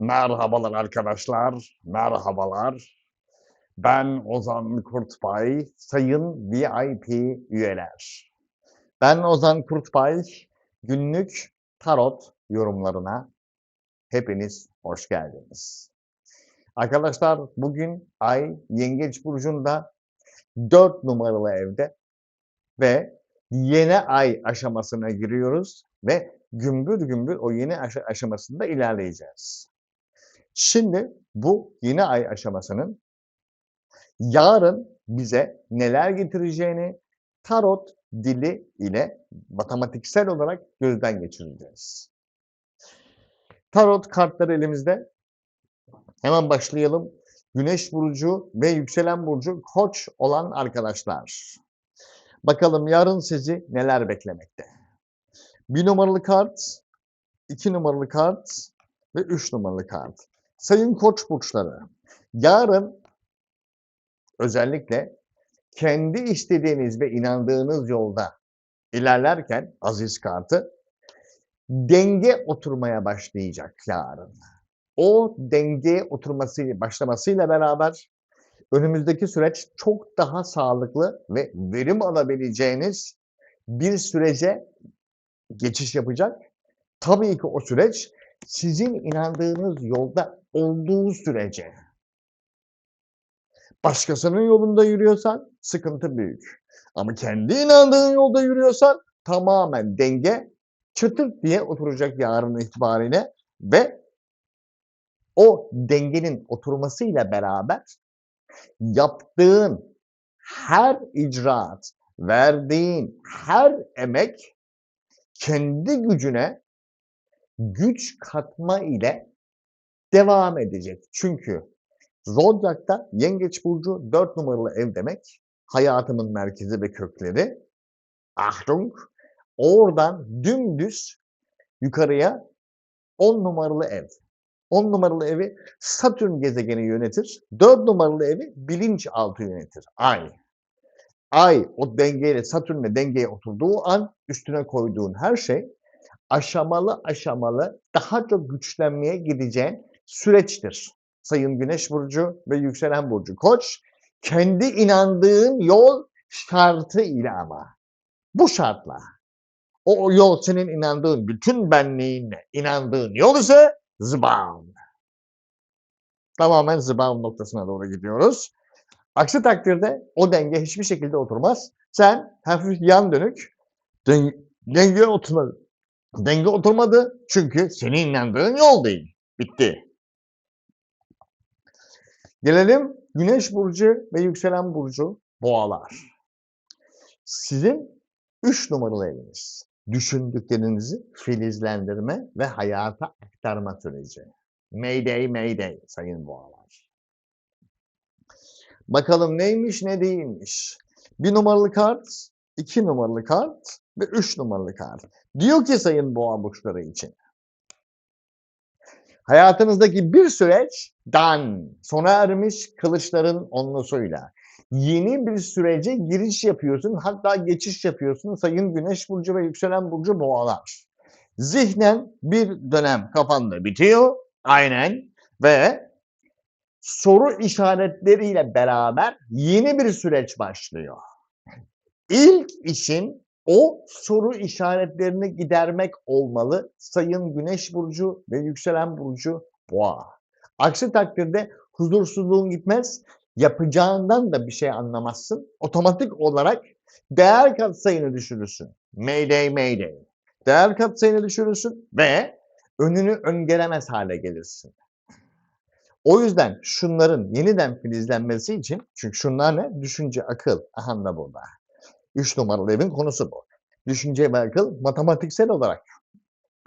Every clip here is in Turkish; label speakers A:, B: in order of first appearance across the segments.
A: Merhabalar arkadaşlar, merhabalar. Ben Ozan Kurtbay, sayın VIP üyeler. Ben Ozan Kurtbay, günlük tarot yorumlarına hepiniz hoş geldiniz. Arkadaşlar bugün Ay Yengeç Burcu'nda 4 numaralı evde ve yeni ay aşamasına giriyoruz ve gümbür gümbür o yeni aşamasında ilerleyeceğiz. Şimdi bu yeni ay aşamasının yarın bize neler getireceğini tarot dili ile matematiksel olarak gözden geçireceğiz. Tarot kartları elimizde. Hemen başlayalım. Güneş burcu ve yükselen burcu Koç olan arkadaşlar. Bakalım yarın sizi neler beklemekte. 1 numaralı kart, 2 numaralı kart ve 3 numaralı kart. Sayın Koç burçları, yarın özellikle kendi istediğiniz ve inandığınız yolda ilerlerken aziz kartı denge oturmaya başlayacak yarın. O denge başlamasıyla beraber önümüzdeki süreç çok daha sağlıklı ve verim alabileceğiniz bir sürece geçiş yapacak. Tabii ki o süreç sizin inandığınız yolda olduğu sürece. Başkasının yolunda yürüyorsan sıkıntı büyük. Ama kendi inandığın yolda yürüyorsan tamamen denge çıtırt diye oturacak yarın itibariyle ve o dengenin oturmasıyla beraber yaptığın her icraat, verdiğin her emek kendi gücüne güç katma ile devam edecek. Çünkü Zodyak'ta Yengeç Burcu 4 numaralı ev demek. Hayatımın merkezi ve kökleri. Achtung. Oradan dümdüz yukarıya 10 numaralı ev. 10 numaralı evi Satürn gezegeni yönetir. 4 numaralı evi bilinçaltı yönetir. Ay. Ay o dengeyle Satürn'le dengeye oturduğu an üstüne koyduğun her şey aşamalı aşamalı daha çok güçlenmeye gideceğin süreçtir. Sayın Güneş Burcu ve Yükselen Burcu Koç, kendi inandığın yol şartı ile ama. Bu şartla. O yol senin inandığın, bütün benliğinle inandığın yol ise zıbam. Tamamen zıbam noktasına doğru gidiyoruz. Aksi takdirde o denge hiçbir şekilde oturmaz. Sen hafif yan dönük, denge oturmadı. Denge oturmadı çünkü senin inandığın yol değil. Bitti. Gelelim Güneş Burcu ve Yükselen Burcu Boğalar. Sizin 3 numaralı eviniz. Düşündüklerinizi filizlendirme ve hayata aktarma süreci. Mayday, mayday sayın boğalar. Bakalım neymiş ne değilmiş. 1 numaralı kart, 2 numaralı kart ve 3 numaralı kart. Diyor ki sayın boğa burçları için. Hayatınızdaki bir süreç sona ermiş kılıçların onlusuyla. Yeni bir sürece giriş yapıyorsun, hatta geçiş yapıyorsun sayın Güneş Burcu ve Yükselen Burcu Boğalar. Zihnen bir dönem kafanda bitiyor, aynen ve soru işaretleriyle beraber yeni bir süreç başlıyor. İlk işin o soru işaretlerini gidermek olmalı sayın Güneş Burcu ve Yükselen Burcu Boğa. Aksi takdirde huzursuzluğun gitmez, yapacağından da bir şey anlamazsın. Otomatik olarak değer katsayını düşürürsün. Mayday, mayday. Değer katsayını düşürürsün ve önünü öngöremez hale gelirsin. O yüzden şunların yeniden filizlenmesi için, çünkü şunlar ne? Düşünce, akıl. Aha da burada. 3 numaralı evin konusu bu. Düşünce ve akıl matematiksel olarak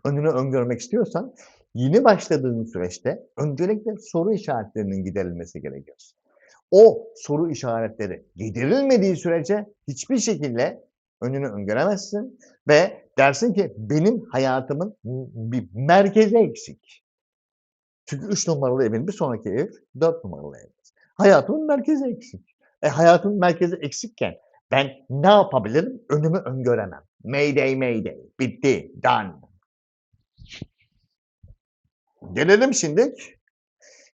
A: önünü öngörmek istiyorsan yeni başladığın süreçte öncelikle soru işaretlerinin giderilmesi gerekiyor. O soru işaretleri giderilmediği sürece hiçbir şekilde önünü öngöremezsin ve dersin ki benim hayatımın bir merkezi eksik. Çünkü 3 numaralı evin bir sonraki ev 4 numaralı ev. Hayatımın merkezi eksik. Hayatımın merkezi eksikken ben ne yapabilirim? Önümü öngöremem. Mayday, mayday. Bitti. Done. Gelelim şimdi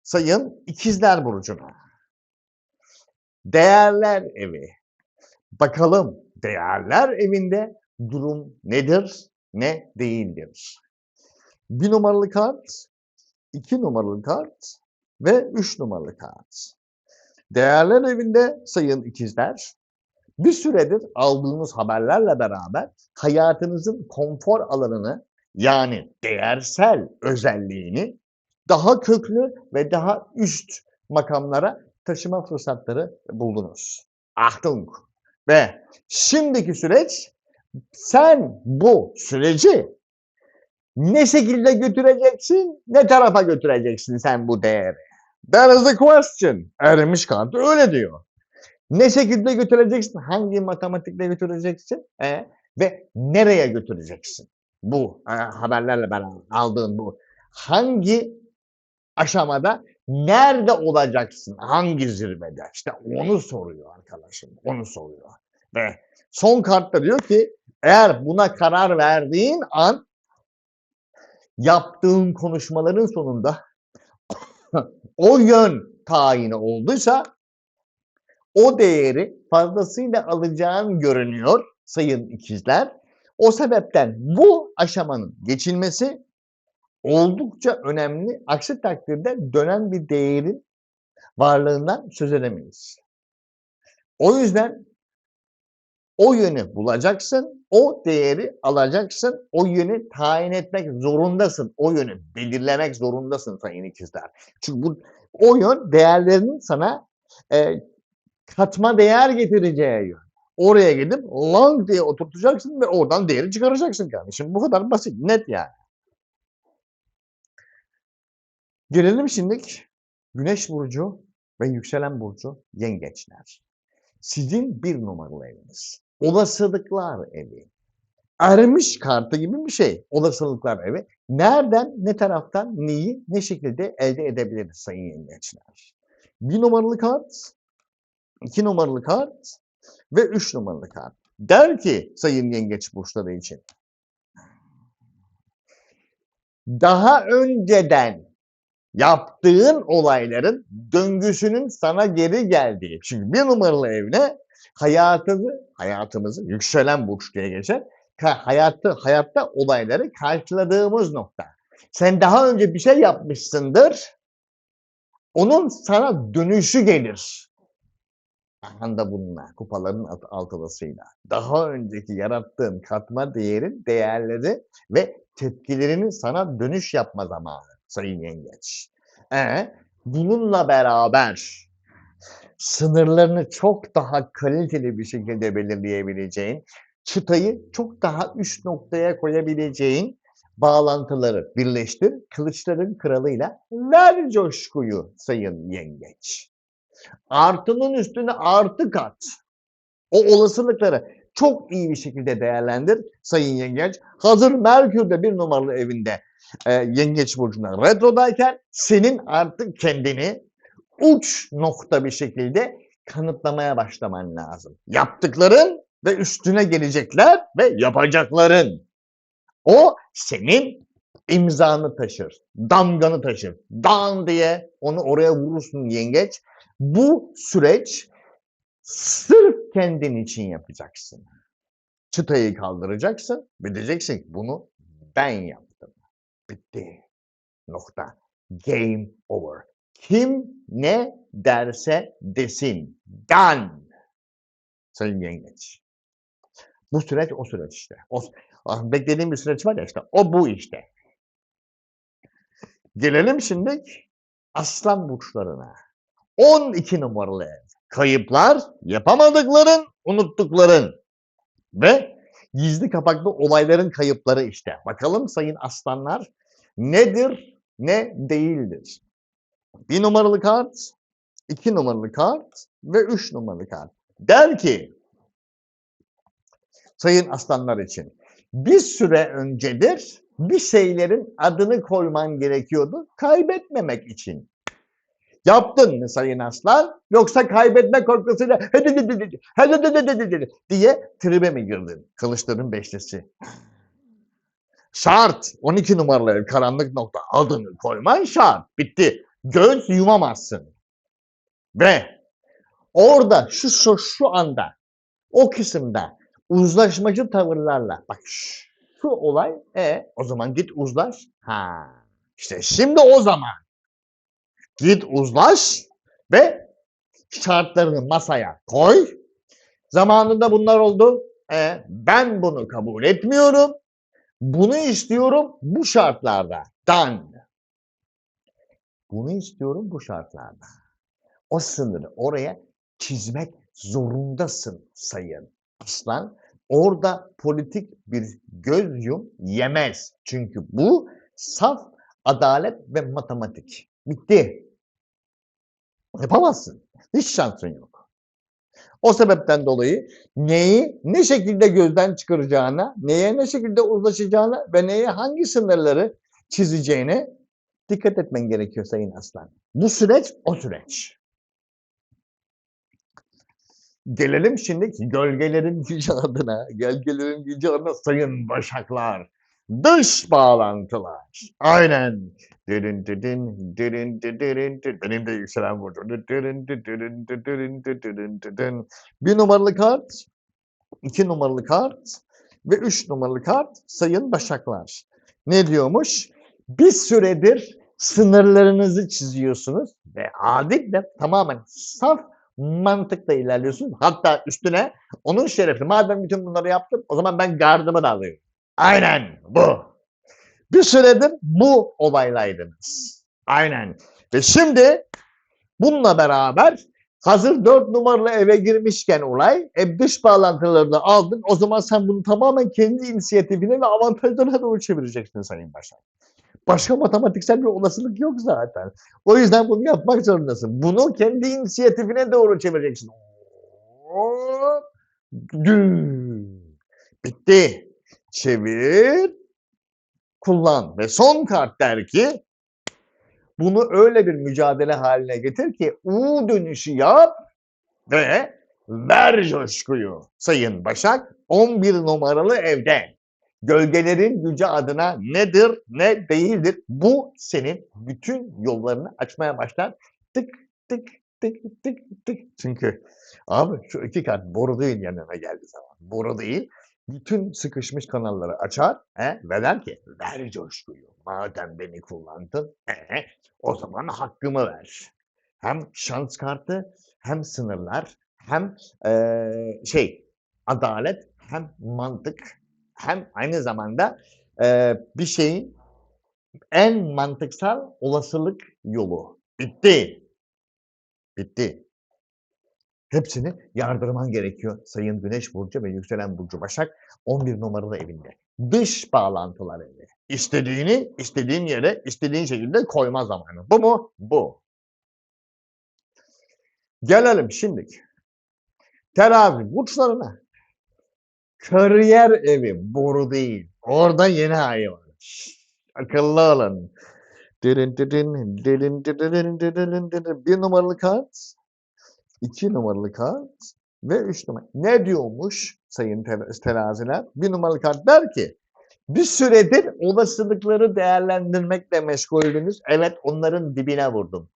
A: sayın İkizler Burcu'na. Değerler evi. Bakalım değerler evinde durum nedir, ne değildir? 1 numaralı kart, 2 numaralı kart ve 3 numaralı kart. Değerler evinde sayın ikizler, bir süredir aldığınız haberlerle beraber hayatınızın konfor alanını yani değersel özelliğini daha köklü ve daha üst makamlara taşıma fırsatları buldunuz. Achtung! Ve şimdiki süreç sen bu süreci ne şekilde götüreceksin, ne tarafa götüreceksin sen bu değeri? That is the question. Ermiş kartı öyle diyor. Ne şekilde götüreceksin, hangi matematikle götüreceksin ve nereye götüreceksin? Bu haberlerle beraber aldığın bu. Hangi aşamada nerede olacaksın? Hangi zirvede? İşte onu soruyor arkadaşım. Onu soruyor. Ve son kartta diyor ki eğer buna karar verdiğin an yaptığın konuşmaların sonunda o yön tayini olduysa o değeri fazlasıyla alacağın görünüyor sayın ikizler. O sebepten bu aşamanın geçilmesi oldukça önemli. Aksi takdirde dönen bir değerin varlığından söz edemeyiz. O yüzden o yönü bulacaksın, o değeri alacaksın, o yönü tayin etmek zorundasın, o yönü belirlemek zorundasın sayın ikizler. Çünkü o yön değerlerinin sana katma değer getireceği yön. Oraya gidip long diye oturtacaksın ve oradan değeri çıkaracaksın kardeşim. Bu kadar basit, net yani. Gelelim şimdi Güneş burcu ve yükselen burcu yengeçler. Sizin 1 numaralı eviniz. Olasılıklar evi. Ermiş kartı gibi bir şey. Olasılıklar evi. Nereden, ne taraftan, neyi, ne şekilde elde edebiliriz sayın yengeçler? 1 numaralı kart, 2 numaralı kart ve 3 numaralı kart. Der ki sayın yengeç burçları için. Daha önceden yaptığın olayların döngüsünün sana geri geldiği. Çünkü 1 numaralı evine hayatımızı yükselen burç diye geçer. Hayatta olayları karşıladığımız nokta. Sen daha önce bir şey yapmışsındır. Onun sana dönüşü gelir. Anda bununla, kupaların altılısıyla. Daha önceki yarattığın katma değerin değerleri ve tepkilerinin sana dönüş yapma zamanı sayın yengeç. Bununla beraber sınırlarını çok daha kaliteli bir şekilde belirleyebileceğin, çıtayı çok daha üst noktaya koyabileceğin bağlantıları birleştir. Kılıçların kralıyla ver coşkuyu sayın yengeç. Artının üstüne artı kat. O olasılıkları çok iyi bir şekilde değerlendir sayın yengeç. Hazır Merkür de 1 numaralı evinde yengeç burcuna retrodayken senin artık kendini uç nokta bir şekilde kanıtlamaya başlaman lazım. Yaptıkların ve üstüne gelecekler ve yapacakların. O senin imzanı taşır, damganı taşır. Dan diye onu oraya vurursun yengeç. Bu süreç sırf kendin için yapacaksın. Çıtayı kaldıracaksın ve diyeceksin ki bunu ben yaptım. Bitti. Nokta. Game over. Kim ne derse desin. Done. Sayın yengeç. Bu süreç o süreç işte. Beklediğim bir süreç var ya işte. O bu işte. Gelelim şimdi aslan burçlarına. 12 numaralı ev. Kayıplar, yapamadıkların, unuttukların ve gizli kapaklı olayların kayıpları işte. Bakalım sayın aslanlar nedir, ne değildir? 1 numaralı kart, 2 numaralı kart ve 3 numaralı kart. Der ki sayın aslanlar için bir süre öncedir bir şeylerin adını koyman gerekiyordu kaybetmemek için. Yaptın mı sayın aslan yoksa kaybetme korkusuyla diye tribe mi girdin? Kılıçların beşlisi. Şart. 12 numaralı ev, karanlık nokta. Adını koyman şart. Bitti. Göz yumamazsın. Ve orada şu anda o kısımda uzlaşmacı tavırlarla bak şu olay o zaman git uzlaş. İşte şimdi o zaman git uzlaş ve şartlarını masaya koy. Zamanında bunlar oldu. Ben bunu kabul etmiyorum. Bunu istiyorum bu şartlarda. Done. Bunu istiyorum bu şartlarda. O sınırı oraya çizmek zorundasın Sayın Aslan. Orada politik bir göz yemez. Çünkü bu saf adalet ve matematik. Bitti. Yapamazsın. Hiç şansın yok. O sebepten dolayı neyi ne şekilde gözden çıkaracağına, neye ne şekilde uzlaşacağına ve neye hangi sınırları çizeceğine dikkat etmen gerekiyor Sayın Aslan. Bu süreç o süreç. Gelelim şimdi gölgelerin gücü adına, gölgelerin gücü adına Sayın Başaklar. Dış bağlantılar. Aynen. Benim de yükselen burcu. Bir numaralı kart, 2 numaralı kart ve 3 numaralı kart Sayın Başaklar. Ne diyormuş? Bir süredir sınırlarınızı çiziyorsunuz ve adetle tamamen saf mantıkla ilerliyorsunuz. Hatta üstüne onun şerefi. Madem bütün bunları yaptım o zaman ben gardımı da alıyorum. Aynen bu. Bir süredir bu olaylaydınız. Aynen. Ve şimdi bununla beraber hazır 4 numaralı eve girmişken olay, dış bağlantılarını aldın. O zaman sen bunu tamamen kendi inisiyatifine ve avantajlarına doğru çevireceksin Sayın Başak. Başka matematiksel bir olasılık yok zaten. O yüzden bunu yapmak zorundasın. Bunu kendi inisiyatifine doğru çevireceksin. Bitti. Çevir. Kullan. Ve son kart der ki bunu öyle bir mücadele haline getir ki U dönüşü yap ve ver coşkuyu. Sayın Başak 11 numaralı evde. Gölgelerin gücü adına nedir, ne değildir? Bu senin bütün yollarını açmaya başlar. Tık tık tık tık tık. Çünkü abi şu iki kart boru değil yanına geldiği zaman. Boru değil. Bütün sıkışmış kanalları açar ve der ki ver coşkuyu. Madem beni kullandın o zaman hakkımı ver. Hem şans kartı hem sınırlar hem adalet hem mantık hem aynı zamanda bir şeyin en mantıksal olasılık yolu. Bitti. Bitti. Hepsini yardırman gerekiyor Sayın Güneş Burcu ve Yükselen Burcu Başak 11 numaralı evinde. Dış bağlantılar evi. İstediğini istediğin yere istediğin şekilde koyma zamanı. Bu mu? Bu. Gelelim şimdi terazi burçlarına. Kariyer evi boru değil. Orada yeni ayı var. Akıllı olun. Bir numaralı kart, 2 numaralı kart ve 3 numara. Ne diyormuş sayın teraziler? Bir numaralı kart der ki bir süredir olasılıkları değerlendirmekle meşguldünüz. Evet onların dibine vurdum.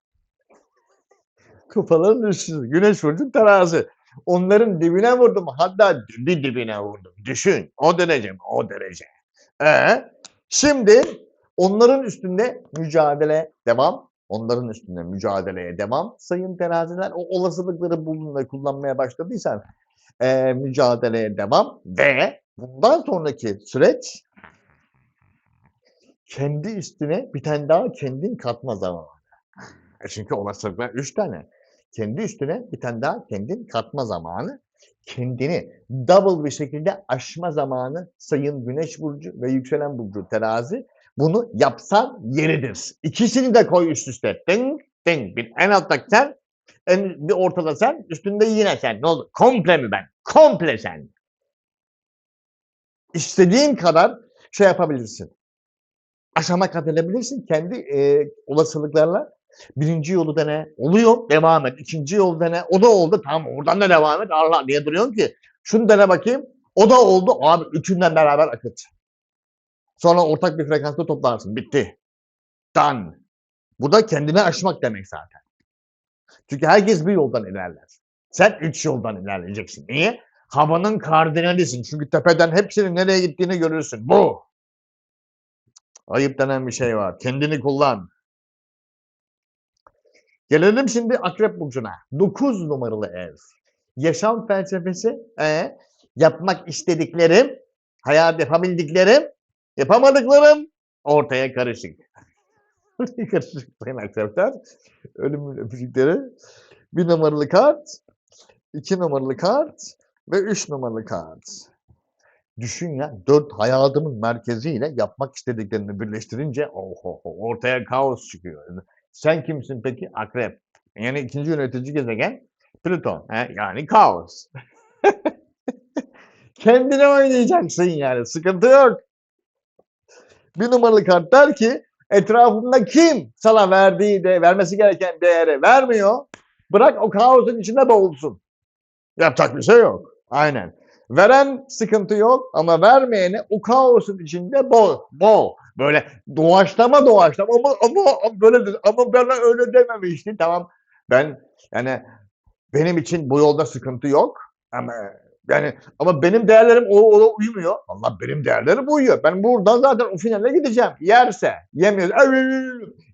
A: Kupaların üstü. Güneş vurdu terazi. Onların dibine vurdum. Hatta dibine vurdum. Düşün. O derece mi? O derece. Şimdi onların üstünde mücadele devam. Onların üstünde mücadeleye devam. Sayın teraziler o olasılıkları buldun ve kullanmaya başladıysan mücadeleye devam ve bundan sonraki süreç kendi üstüne bir tane daha kendin katma zamanı. Çünkü olasılıklar 3 tane. Kendi üstüne bir tane daha kendin katma zamanı. Kendini double bir şekilde aşma zamanı Sayın Güneş Burcu ve Yükselen Burcu terazi. Bunu yapsan yeridir. İkisini de koy üst üste. Ding ding. Bir en alttaki sen, bir ortada sen, üstünde yine sen. Ne oldu? Komple mi ben? Komple sen. İstediğin kadar şey yapabilirsin. Aşama kat edebilirsin kendi olasılıklarla. Birinci yolu dene. Oluyor. Devam et. İkinci yolu dene. O da oldu. Tamam oradan da devam et. Allah niye duruyorsun ki? Şunu dene bakayım. O da oldu. Abi üçünden beraber akıt. Sonra ortak bir frekansta toplarsın. Bitti. Done. Bu da kendini aşmak demek zaten. Çünkü herkes bir yoldan ilerler. Sen 3 yoldan ilerleyeceksin. Niye? Havanın kardinalisin. Çünkü tepeden hepsinin nereye gittiğini görürsün. Bu. Ayıp denen bir şey var. Kendini kullan. Gelelim şimdi Akrep Burcu'na. 9 numaralı ev. Yaşam felsefesi, yapmak istediklerim, hayal yapabildiklerim, yapamadıklarım ortaya karışık. Karışık sayın akrepler. Ölümün öpücükleri. 1 numaralı kart, 2 numaralı kart ve 3 numaralı kart. Düşün ya, 4 hayatımın merkeziyle yapmak istediklerini birleştirince ortaya kaos çıkıyor. Sen kimsin peki? Akrep. Yani ikinci yönetici gezegen Plüton. Yani kaos. Kendine oynayacaksın yani. Sıkıntı yok. 1 numaralı kart der ki etrafında kim sana vermesi gereken değeri vermiyor? Bırak o kaosun içinde boğulsun. Yapacak bir şey yok. Aynen. Veren sıkıntı yok ama vermeyene o kaosun içinde bol. Böyle doğaçlama ama böyle ama bana öyle dememişti. Tamam. Yani benim için bu yolda sıkıntı yok ama ama benim değerlerim o uymuyor. Allah benim değerlerim uyuyor. Ben buradan zaten o finale gideceğim. Yerse, yemiyor.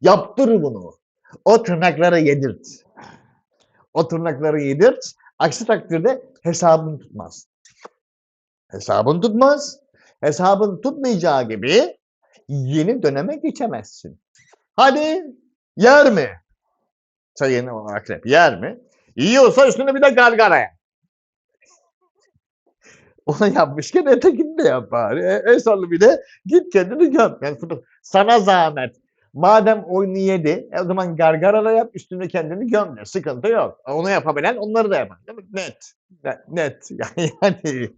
A: Yaptır bunu. O tırnakları yedirt. O tırnakları yedirt. Aksi takdirde hesabın tutmaz. Hesabın tutmaz. Hesabın tutmayacağı gibi yeni döneme geçemezsin. Hadi yer mi? Sayın akrep yer mi? Yiyorsa üstüne bir de gargaraya. Onu yapmışken ötekini de yap bari. En sonunda bir de git kendini göm. Yani sana zahmet. Madem oyunu yedi, o zaman gargara yap, üstüne kendini göm de. Sıkıntı yok. Onu yapabilen onları da yapar. Değil mi? Net. Yani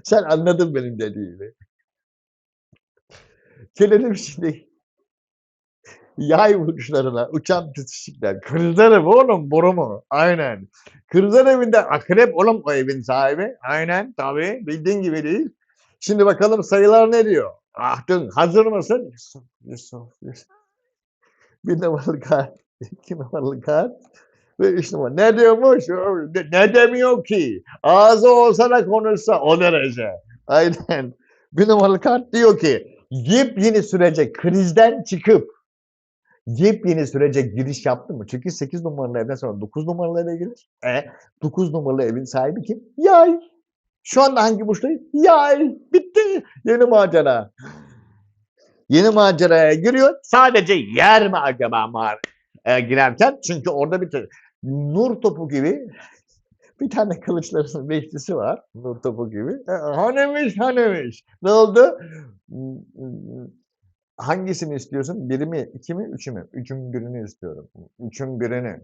A: sen anladın benim dediğimi. Gelelim şimdi yay burçlarına, uçan pislikler. Kırızlar evi oğlum, boru mu? Aynen. Kırızlar evinde akrep oğlum o evin sahibi. Aynen tabii bildiğin gibi değil. Şimdi bakalım sayılar ne diyor? Ahdın hazır mısın? Yusuf. Bir numaralı kart, 2 numaralı kart ve 3 numara. Ne diyormuş? Ne demiyor ki? Ağzı olsa da konuşsa o derece. Aynen. Bir numaralı kart diyor ki yepyeni sürece krizden çıkıp yepyeni sürece giriş yaptı mı? Çünkü 8 numaralı evden sonra 9 numaralı eve gelir. 9 numaralı evin sahibi kim? Yay. Şu anda hangi burçtayız? Yay. Bitti. Yeni macera. Yeni maceraya giriyor. Sadece yer mi acaba girerken? Çünkü orada bir nur topu gibi bir tane kılıçların beşlisi var. Nur topu gibi. Hanemiş. Ne oldu? Hangisini istiyorsun? 1 mi, 2 mi, 3'ü mü? 3'ün birini istiyorum. 3'ün birini.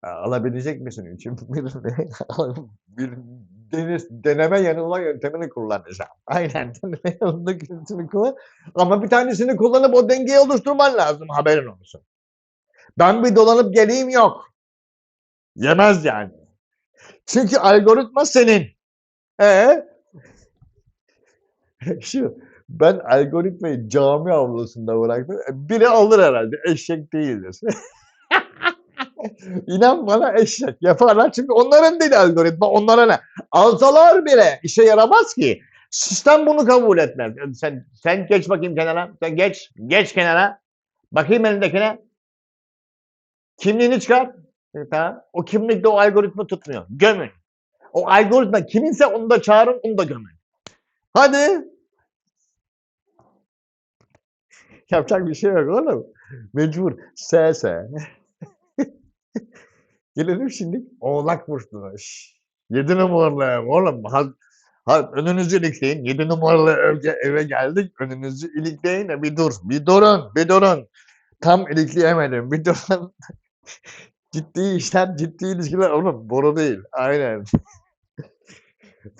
A: Alabilecek misin 3'ün birini? Deneme yanılma yöntemini kullanacağım. Aynen deneme yanılma yöntemini kullan. Ama bir tanesini kullanıp o dengeyi oluşturman lazım. Haberin olsun. Ben bir dolanıp geleyim yok. Yemez yani. Çünkü algoritma senin. Şu ben algoritmayı cami avlusunda bıraktım. Biri alır herhalde. Eşek değildir. İnan bana eşek. Yaparlar çünkü onların değil algoritma. Onlara ne? Alsalar bile işe yaramaz ki. Sistem bunu kabul etmez. Sen geç bakayım kenara. Sen geç. Geç kenara. Bakayım elindekine. Kimliğini çıkar. Tamam. O kimlikte o algoritma tutmuyor. Gömün. O algoritma kiminse onu da çağırın, onu da gömün. Hadi. Yapacak bir şey yok oğlum. Mecbur. SS. Gelelim şimdi Oğlak Burcu'na. 7 numaralı ev oğlum. Önünüzü ilikleyin. 7 numaralı eve geldik. Önünüzü ilikleyin de bir dur. Bir durun. Tam ilikleyemedim. Bir durun. Ciddi işler, ciddi ilişkiler oğlum. Boru değil. Aynen.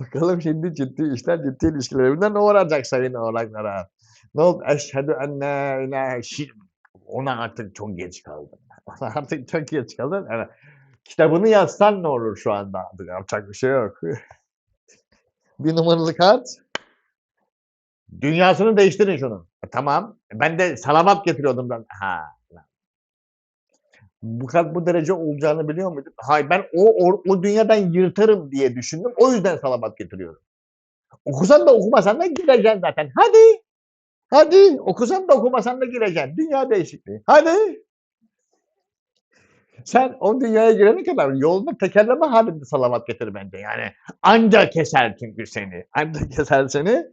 A: Bakalım şimdi ciddi işler, ciddi ilişkiler evinden ne olacak sayın oğlaklara? Ne oldu? Eşhedü en la ilahe ona artık çok geç kaldım. Ona artık çok geç kaldım. Evet. Kitabını yazsan ne olur şu anda? Yapacak bir şey yok. 1 numaralı kart. Dünyasını değiştirin şunun. Tamam. Ben de salavat getiriyordum ben. Ha. Bu derece olacağını biliyor muydun? Hayır, ben o dünyadan yırtarım diye düşündüm. O yüzden salavat getiriyorum. Okusan da okumasan da gireceksin zaten. Hadi. Hadi. Okusan da okumasan da gireceksin. Dünya değişikliği. Hadi. Sen o dünyaya girene kadar yolda tekerleme halinde salavat getir bence. Yani anca keser çünkü seni. Anca keser seni.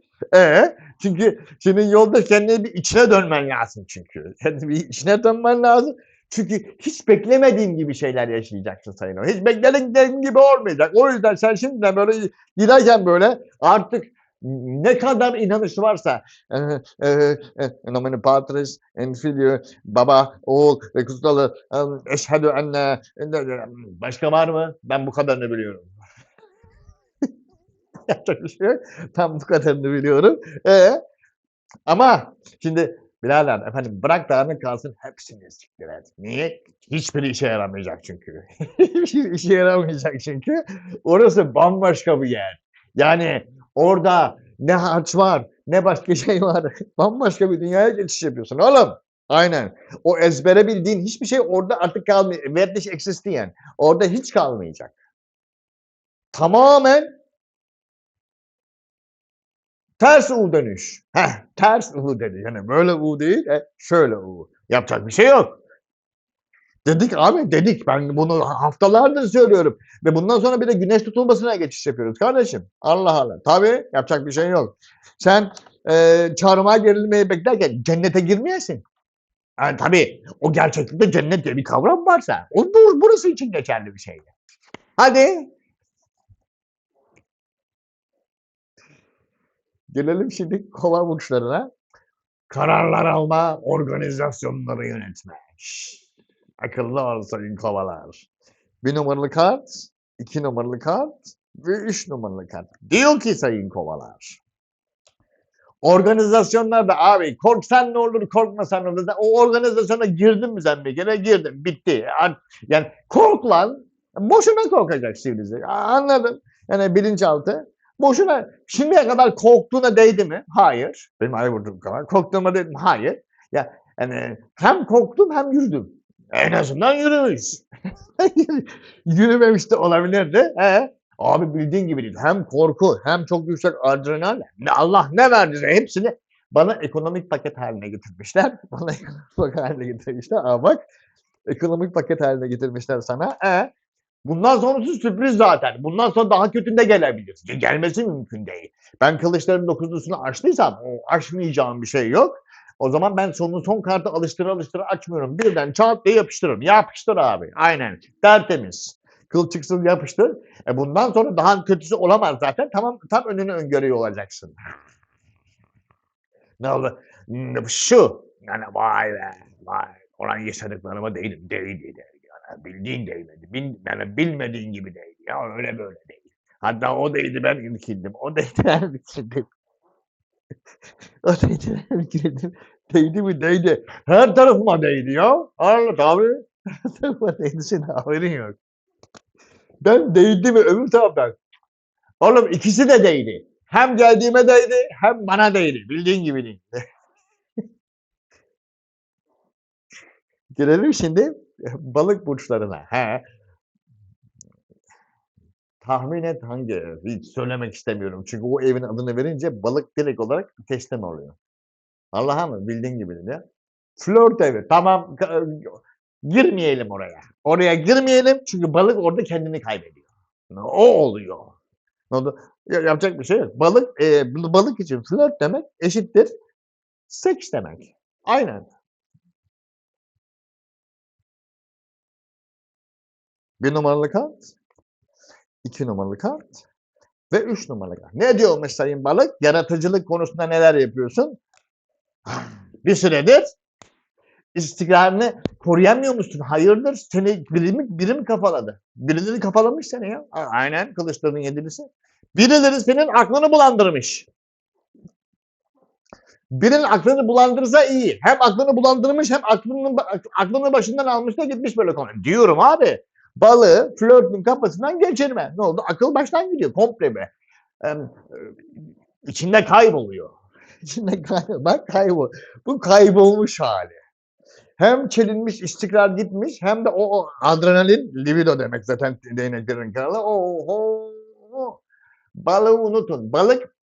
A: Çünkü senin yolda kendine bir içine dönmen lazım çünkü. Kendi bir içine dönmen lazım. Çünkü hiç beklemediğin gibi şeyler yaşayacaksın Sayın o. Hiç beklediğin gibi olmayacak. O yüzden sen şimdiden böyle giderken böyle artık ne kadar inanışı varsa in nomine Patris et Filii Baba, Oğul ve Kutsalı eşhedü enne başka var mı? Ben bu kadarını biliyorum. Yapacak bir şey yok. Ben bu kadarını biliyorum. Ama şimdi birader efendim bırak dağınık kalsın hepsini siktir et. Niye? Hiçbiri işe yaramayacak çünkü. Hiçbir işe yaramayacak çünkü. Orası bambaşka bir yer. Yani orada ne harç var, ne başka şey var. Bambaşka bir dünyaya geçiş yapıyorsun oğlum. Aynen. O ezbere bildiğin hiçbir şey orada artık kalmıyor. Wird nicht existieren. Orada hiç kalmayacak. Tamamen ters U dönüş. Ters U dedi. Yani böyle U değil, şöyle U. Yapacak bir şey yok. Dedik abi, dedik. Ben bunu haftalardır söylüyorum. Ve bundan sonra bir de güneş tutulmasına geçiş yapıyoruz kardeşim. Allah Allah. Tabii yapacak bir şey yok. Sen çarmıha gerilmeyi beklerken cennete girmeyesin. Yani tabii o gerçeklikte cennet diye bir kavram varsa burası için geçerli bir şey. Hadi. Gelelim şimdi kova burçlarına. Kararlar alma, organizasyonları yönetme. Akıllı ol sayın kovalar. 1 numaralı kart, 2 numaralı kart ve 3 numaralı kart. Diyor ki sayın kovalar. Organizasyonlarda abi korksan ne olur, korkmasan ne olur. O organizasyona girdin mi sen bir kere? Girdim. Bitti. Yani kork lan. Boşuna korkacak sivilce. Anladın? Yani bilinçaltı. Boşuna. Şimdiye kadar korktuğuna değdi mi? Hayır. Benim ay vurduğum kadar. Korktuğuma değdi mi? Hayır. Ya yani hem korktum hem yürüdüm. En azından yürümüş. Yürümemiş de olabilirdi. Abi bildiğin gibi değil. Hem korku hem çok yüksek adrenalin. Allah ne verdiyse hepsini bana ekonomik paket haline getirmişler. Bana ekonomik paket haline getirmişler. Aa bak ekonomik paket haline getirmişler sana. Bundan sonrası sürpriz zaten. Bundan sonra daha kötünde gelebilir. Gelmesi mümkün değil. Ben kılıçların dokuzlusunu açtıysam aşmayacağım bir şey yok. O zaman ben son kartı alıştıra açmıyorum. Birden çat diye yapıştırırım. Yapıştır abi. Aynen. Tertemiz. Kılçıksız yapıştır. Bundan sonra daha kötüsü olamaz zaten. Tamam, tam önünü öngörüyor olacaksın. Ne oldu? Şu. Yani vay be. Vay. Olan yaşadıklarıma değdi. Yani bildiğin değmedi. Yani bilmediğin gibi değdi. Ya öyle böyle değil. Hatta o değdi ben irkildim. O değdi ben irkildim. O değdi ben irkildim. Değdi mi değdi. Her tarafıma değdi ya. Allah tabii. Her tarafıma değdi senin haberin yok. Ben değdi mi öbür taraftan. Oğlum ikisi de değdi. Hem geldiğime değdi hem bana değdi. Bildiğin gibi değil. Gelelim şimdi balık burçlarına. Tahmin et hangi ev? Hiç söylemek istemiyorum. Çünkü o evin adını verince balık direkt olarak teslim oluyor. Allah'a mı? Bildiğin gibi değil ya. Flört evi. Tamam. Girmeyelim oraya. Oraya girmeyelim çünkü balık orada kendini kaybediyor. O oluyor. Ne oldu? Yapacak bir şey yok. Balık için flört demek eşittir seks demek. Aynen. 1 numaralı kart, 2 numaralı kart ve 3 numaralı kart. Ne diyormuş sayın balık? Yaratıcılık konusunda neler yapıyorsun? Bir süredir istikrarını koruyamıyor musun? Hayırdır? Seni biri mi kafaladı? Birileri kafalamış seni ya. Aynen kılıçların yedilisi. Birileri senin aklını bulandırmış. Birinin aklını bulandırsa iyi. Hem aklını bulandırmış hem aklını başından almış da gitmiş böyle konu. Diyorum abi. Balığı flörtün kafasından geçirme. Ne oldu? Akıl baştan gidiyor komple be. İçinde kayboluyor. İçinde bak bu kaybolmuş hali. Hem çelinmiş, istikrar gitmiş hem de o adrenalin, libido demek zaten değneklerin kralı. Oho! Balığı unutun. Balık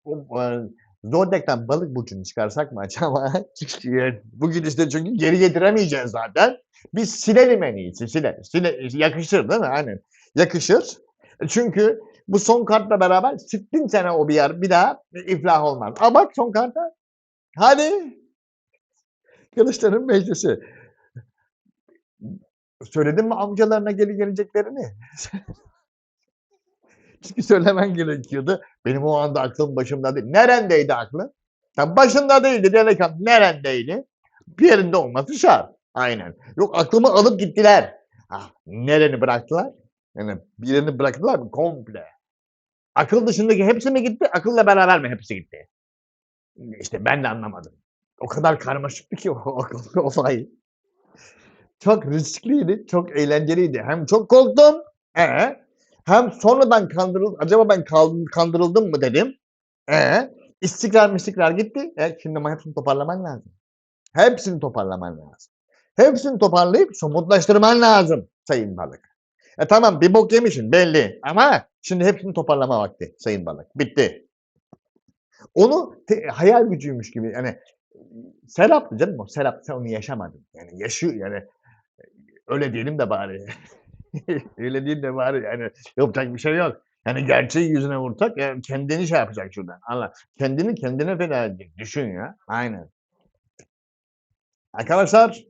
A: Zodiac'tan balık burcunu çıkarsak mı acaba? Çünkü bugün işte çünkü geri getiremeyeceğiz zaten. Biz silelim en iyisi. Yakışır değil mi? Aynen. Yakışır. Çünkü bu son kartla beraber sittin sene o bir daha iflah olmaz. Bak son karta. Hadi. Kılıçların Beşlisi. Söyledin mi amcalarına geri geleceklerini? Çünkü söylemen gerekiyordu. Benim o anda aklım başımda değil. Nerendeydi aklın? Ya başında değildi delikanlı. Nerendeydi? Bir yerinde olması şart. Aynen. Yok aklımı alıp gittiler. Ah, nereni bıraktılar? Yani bir yerini bıraktılar mı? Komple. Akıl dışındaki hepsi mi gitti? Akılla beraber mi hepsi gitti? İşte ben de anlamadım. O kadar karmaşıktı ki o olay. Çok riskliydi, çok eğlenceliydi. Hem çok korktum, hem sonradan acaba ben kandırıldım mı dedim. İstikrar gitti. Şimdi ama hepsini toparlaman lazım. Hepsini toparlaman lazım. Hepsini toparlayıp somutlaştırman lazım sayın balık. Tamam bir bok yemişsin belli ama şimdi hepsini toparlama vakti sayın balık. Bitti. Onu hayal gücüymüş gibi yani Serap'tı canım o. Serap sen onu yaşamadın. Yani yaşıyor yani öyle diyelim de bari. Öyle değil de bari yani yapacak bir şey yok. Yani gerçeği yüzüne vursak kendini şey yapacak şuradan. Allah kendini kendine feda edecek. Düşün ya. Aynen. Arkadaşlar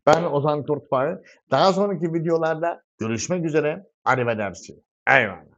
A: ben Ozan Kurtbay. Daha sonraki videolarda görüşmek üzere. Arrivederci. Eyvallah.